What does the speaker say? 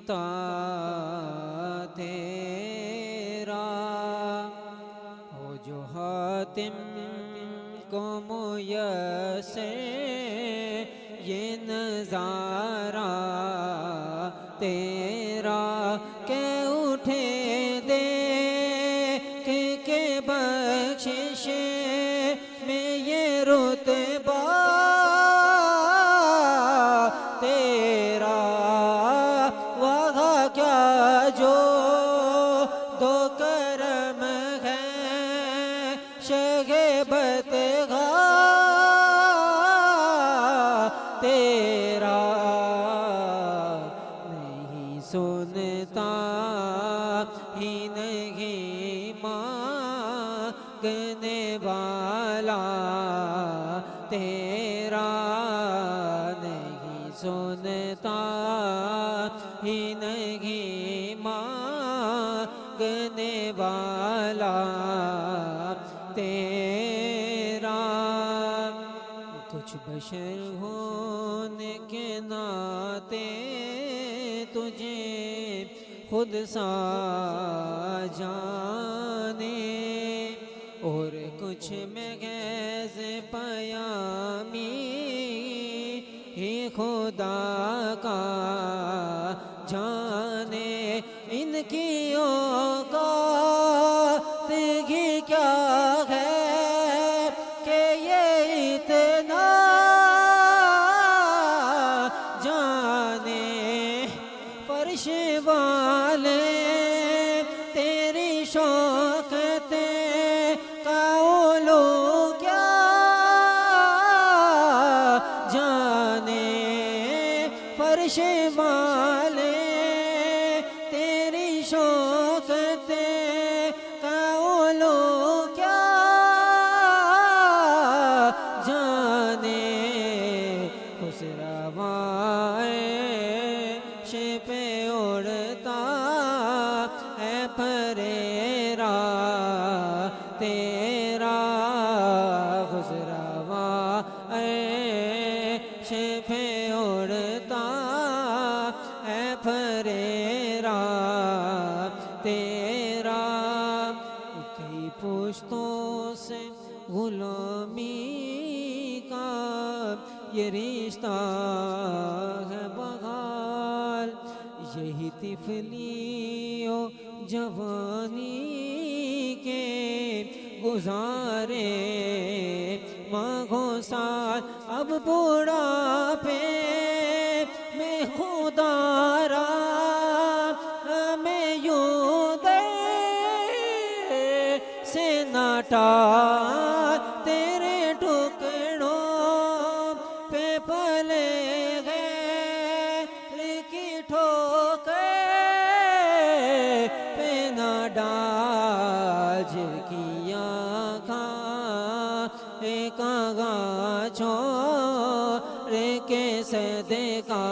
سنتا تیرا ہو جو حاتم کو میسر یہ نظارہ تیرا کہ اٹھے دیکھ کے بخشش میں یہ رتبہ تیرا وہاں کیا جو دو کرم ہے شگبت تیرا نہیں سنتا ہی نہیں مانگنے والا تیرا نہیں سنتا ہی نہیں مانگنے والا تیرا کچھ بشر ہونے کے ناطے تجھے خود سا جانے اور کچھ محض پیامی ہی خدا کا جانے ان کی اوقات ہی کیا ہے کہ یہ اتنا جانے فرش والے تیری شوکتیں کا علو کیا جانے فرش والے تیری شوکتیں کا علو کیا جانے خسروائے پہ اڑتا ہے پریرا تیرا خسروائے پہ اڑتا ہے پریرا تیرا کئی پشتوں سے غلامی کا یہ رشتہ ہے بحال یہی طفلی و جوانی کے گزارے ماںگو سال اب بڑھاپے میں خدا را ہمیں یوں دے سے ناٹا تیرے ٹکڑوں پہ پلے گئے کی ٹھوکر پہ نہ ڈاج کیا کھا ایک آگا چھوڑ کے صدقہ